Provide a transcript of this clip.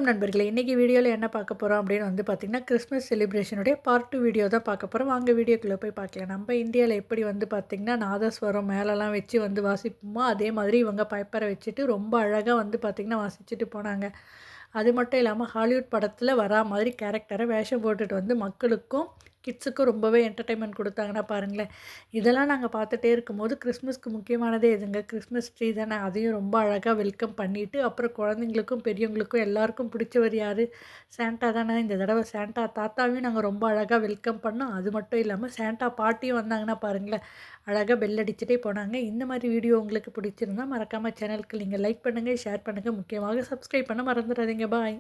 வணக்கம் நண்பர்களே! இன்னைக்கு வீடியோல என்ன பார்க்க போறோம் அப்படின்னு வந்து பார்த்தீங்கன்னா, கிறிஸ்மஸ் செலிப்ரேஷனுடைய பார்ட் 2 வீடியோ தான் பார்க்க போறோம். வாங்க வீடியோக்குள்ள போய் பார்க்கலாம். நம்ம இந்தியால எப்படி வந்து பார்த்தீங்கன்னா, நாதஸ்வரம் மேளம்லாம் வச்சு வந்து வாசிப்போமோ, அதே மாதிரி இவங்க பைப்பரை வச்சுட்டு ரொம்ப அழகா வந்து பார்த்தீங்கன்னா, வாசிச்சுட்டு போனாங்க. அது மட்டும் இல்லாம ஹாலிவுட் படத்தில வரா மாதிரி கேரக்டர வேஷம் போட்டுட்டு வந்து மக்களுக்கும், கிட்ஸுக்கும் ரொம்பவே என்டர்டெயின்மென்ட் குடுத்தாங்கன்னா பாருங்களேன். இதெல்லாம் நாங்க பார்த்துட்டே இருக்கும்போது, கிறிஸ்மஸ்க்கு முக்கியமானதே எதுங்க? கிறிஸ்மஸ் ட்ரீ தானே. அதையும் ரொம்ப அழகா வெல்கம் பண்ணிட்டு, அப்புறம் குழந்தைங்களுக்கும், பெரியவங்களுக்கும் எல்லாருக்கும் பிடிச்சவர் யாரு? சாண்டா தானே. இந்த தடவ சாண்டா தாத்தாவையும் நாங்க ரொம்ப அழகா வெல்கம் பண்ணோம். அது மட்டும் இல்லாம சாண்டா பாட்டியும் வந்தாங்கன்னா பாருங்களேன், அழகா பெல் அடிச்சுட்டே போனாங்க. இந்த மாரி வீடியோ உங்களுக்கு பிடிச்சிருந்தா மறக்காம சேனலுக்கு நீங்க லைக் பண்ணுங்க, ஷேர் பண்ணுங்க. முக்கியமாக சப்ஸ்கிரைப் பண்ண மறந்துடாதீங்க. பாய்.